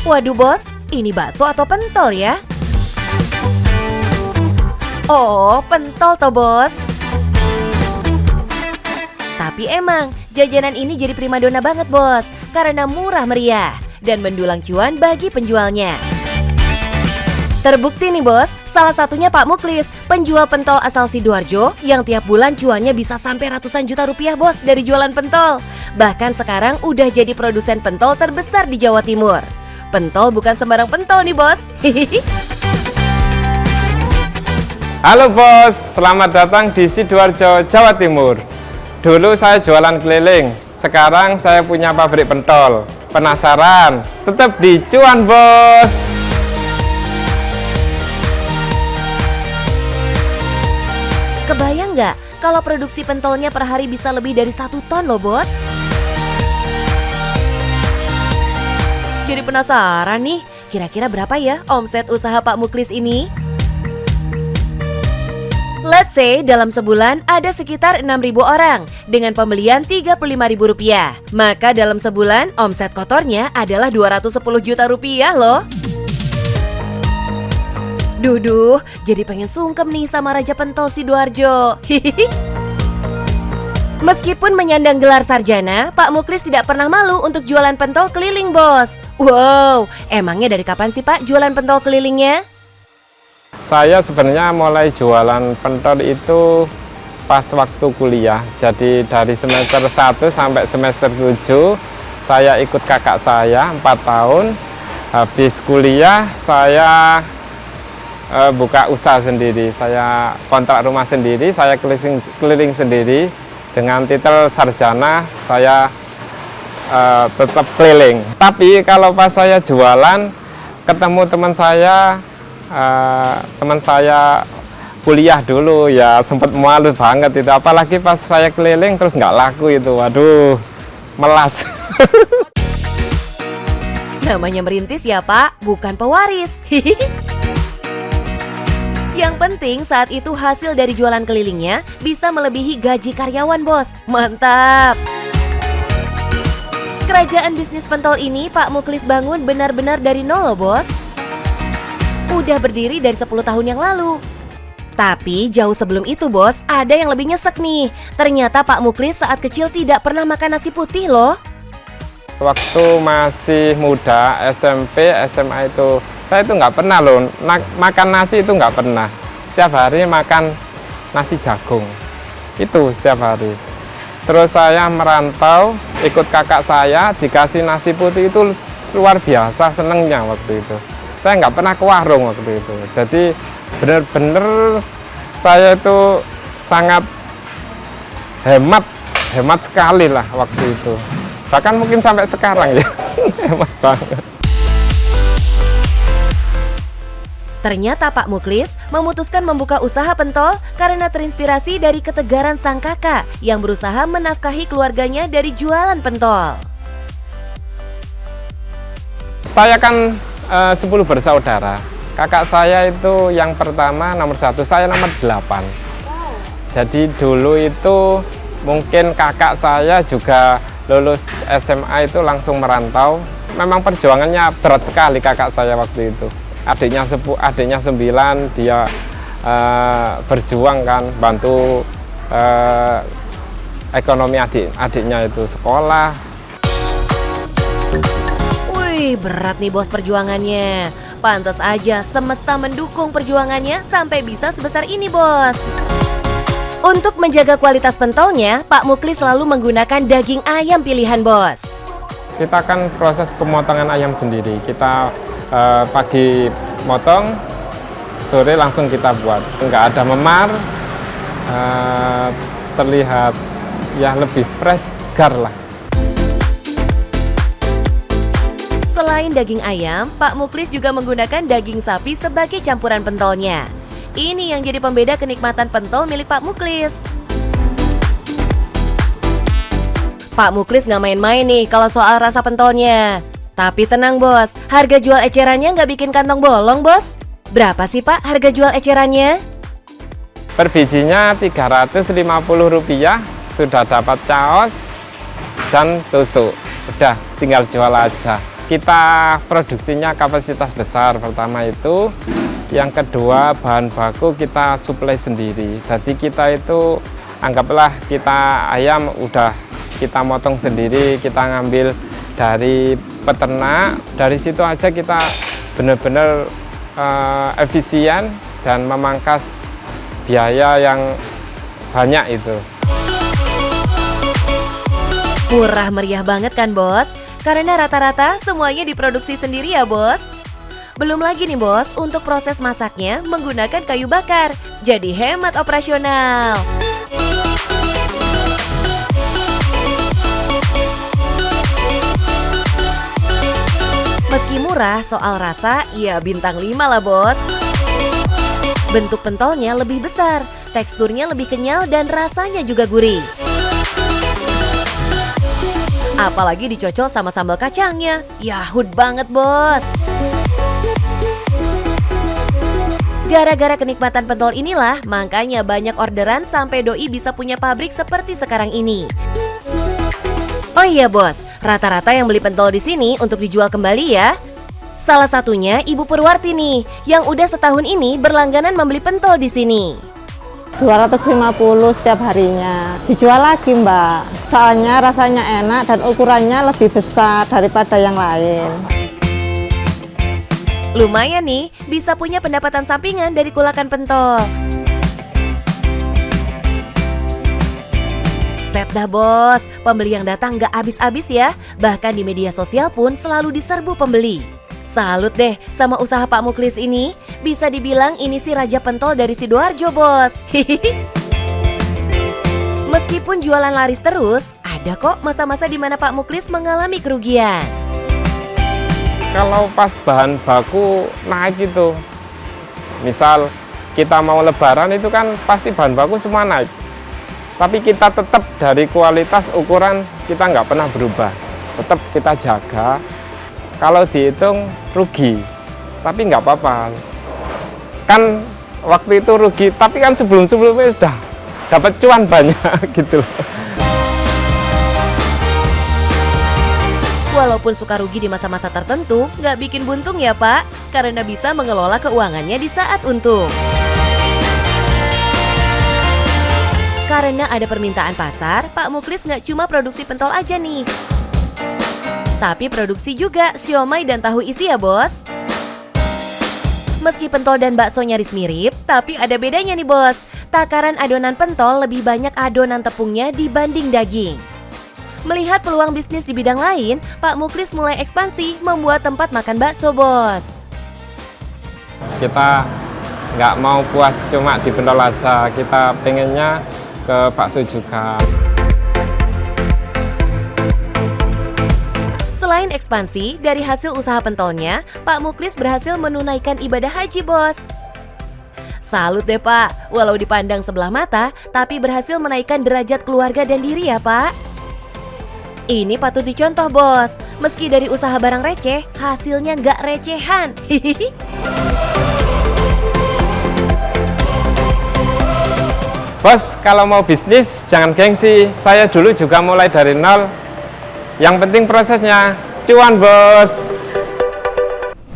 Waduh bos, ini bakso atau pentol ya? Oh, pentol toh bos. Tapi emang, jajanan ini jadi primadona banget bos, karena murah meriah dan mendulang cuan bagi penjualnya. Terbukti nih bos, salah satunya Pak Muklis, penjual pentol asal Sidoarjo yang tiap bulan cuannya bisa sampai ratusan juta rupiah bos dari jualan pentol. Bahkan sekarang udah jadi produsen pentol terbesar di Jawa Timur. Pentol bukan sembarang pentol nih bos. Halo bos, selamat datang di Sidoarjo, Jawa Timur. Dulu saya jualan keliling, sekarang saya punya pabrik pentol. Penasaran? Tetap di Cuan bos. Kebayang nggak kalau produksi pentolnya per hari bisa lebih dari 1 ton loh bos? Jadi penasaran nih, kira-kira berapa ya omset usaha Pak Muklis ini? Let's say dalam sebulan ada sekitar 6.000 orang dengan pembelian Rp35.000. Maka dalam sebulan omset kotornya adalah Rp210 juta loh. Duh, jadi pengen sungkem nih sama Raja Pentol Sidoarjo. Meskipun menyandang gelar sarjana, Pak Muklis tidak pernah malu untuk jualan pentol keliling bos. Wow, emangnya dari kapan sih Pak jualan pentol kelilingnya? Saya sebenarnya mulai jualan pentol itu pas waktu kuliah. Jadi dari semester 1 sampai semester 7 saya ikut kakak saya 4 tahun. Habis kuliah saya buka usaha sendiri. Saya kontrak rumah sendiri, saya keliling sendiri. Dengan titel sarjana saya tetap keliling. Tapi kalau pas saya jualan ketemu teman saya kuliah dulu ya sempat malu banget itu, apalagi pas saya keliling terus nggak laku itu, waduh melas. Namanya merintis ya Pak, bukan pewaris. Yang penting saat itu hasil dari jualan kelilingnya bisa melebihi gaji karyawan bos. Mantap! Kerajaan bisnis pentol ini Pak Muklis bangun benar-benar dari nol loh bos. Udah berdiri dari 10 tahun yang lalu. Tapi jauh sebelum itu bos, ada yang lebih nyesek nih. Ternyata Pak Muklis saat kecil tidak pernah makan nasi putih loh. Waktu masih muda, SMP, SMA itu saya itu nggak pernah loh makan nasi, itu nggak pernah. Setiap hari makan nasi jagung, itu setiap hari. Terus saya merantau, ikut kakak saya, dikasih nasi putih, itu luar biasa senengnya waktu itu. Saya nggak pernah ke warung waktu itu. Jadi bener-bener saya itu sangat hemat sekali lah waktu itu. Bahkan mungkin sampai sekarang ya, hemat banget. Ternyata Pak Muklis memutuskan membuka usaha pentol karena terinspirasi dari ketegaran sang kakak yang berusaha menafkahi keluarganya dari jualan pentol. Saya kan 10 bersaudara. Kakak saya itu yang pertama nomor 1, saya nomor 8. Jadi dulu itu mungkin kakak saya juga lulus SMA itu langsung merantau. Memang perjuangannya berat sekali kakak saya waktu itu. Adiknya 9, dia berjuang kan, bantu ekonomi adiknya itu sekolah. Wih, berat nih bos perjuangannya. Pantas aja semesta mendukung perjuangannya sampai bisa sebesar ini bos. Untuk menjaga kualitas pentolnya, Pak Muklis selalu menggunakan daging ayam pilihan bos. Kita kan proses pemotongan ayam sendiri. Kita pagi motong, sore langsung kita buat. Nggak ada memar, terlihat ya lebih fresh, segar lah. Selain daging ayam, Pak Muklis juga menggunakan daging sapi sebagai campuran pentolnya. Ini yang jadi pembeda kenikmatan pentol milik Pak Muklis. Pak Muklis nggak main-main nih kalau soal rasa pentolnya. Tapi tenang bos, harga jual ecerannya nggak bikin kantong bolong bos. Berapa sih Pak harga jual ecerannya? Per bijinya Rp350, sudah dapat caos dan tusuk. Udah tinggal jual aja. kita produksinya kapasitas besar pertama itu. Yang kedua, bahan baku kita suplai sendiri. Jadi kita itu anggaplah kita ayam udah kita motong sendiri, kita ngambil dari peternak. Dari situ aja kita benar-benar efisien dan memangkas biaya yang banyak itu. Murah meriah banget kan bos? Karena rata-rata semuanya diproduksi sendiri ya bos. Belum lagi nih bos, untuk proses masaknya menggunakan kayu bakar, jadi hemat operasional. Meski murah, soal rasa ya bintang 5 lah bos. Bentuk pentolnya lebih besar, teksturnya lebih kenyal dan rasanya juga gurih. Apalagi dicocol sama sambal kacangnya, yahut banget bos. Gara-gara kenikmatan pentol inilah, makanya banyak orderan sampai doi bisa punya pabrik seperti sekarang ini. Oh iya bos, rata-rata yang beli pentol di sini untuk dijual kembali ya. Salah satunya Ibu Purwarti nih, yang udah setahun ini berlangganan membeli pentol di sini. 250 setiap harinya. Dijual lagi mbak, soalnya rasanya enak dan ukurannya lebih besar daripada yang lain. Lumayan nih, bisa punya pendapatan sampingan dari kulakan pentol. Set dah bos, pembeli yang datang nggak habis-habis ya. Bahkan di media sosial pun selalu diserbu pembeli. Salut deh sama usaha Pak Muklis ini. Bisa dibilang ini sih raja pentol dari Sidoarjo bos. Meskipun jualan laris terus, ada kok masa-masa di mana Pak Muklis mengalami kerugian. Kalau pas bahan baku naik itu, misal kita mau lebaran itu kan pasti bahan baku semua naik. Tapi kita tetap dari kualitas ukuran kita nggak pernah berubah. Tetap kita jaga. Kalau dihitung rugi, tapi nggak apa-apa. Kan waktu itu rugi, tapi kan sebelum-sebelumnya sudah dapat cuan banyak gitu loh. Walaupun suka rugi di masa-masa tertentu, nggak bikin buntung ya Pak, karena bisa mengelola keuangannya di saat untung. Karena ada permintaan pasar, Pak Muklis nggak cuma produksi pentol aja nih. Tapi produksi juga siomay dan tahu isi ya bos. Meski pentol dan bakso nyaris mirip, tapi ada bedanya nih bos. Takaran adonan pentol lebih banyak adonan tepungnya dibanding daging. Melihat peluang bisnis di bidang lain, Pak Muklis mulai ekspansi membuat tempat makan bakso, bos. Kita nggak mau puas cuma di pentol aja, kita pengennya ke bakso juga. Selain ekspansi, dari hasil usaha pentolnya, Pak Muklis berhasil menunaikan ibadah haji, bos. Salut deh, Pak. Walau dipandang sebelah mata, tapi berhasil menaikkan derajat keluarga dan diri ya, Pak. Ini patut dicontoh, bos. Meski dari usaha barang receh, hasilnya nggak recehan. Bos, kalau mau bisnis jangan gengsi. Saya dulu juga mulai dari nol. Yang penting prosesnya. Cuan, bos.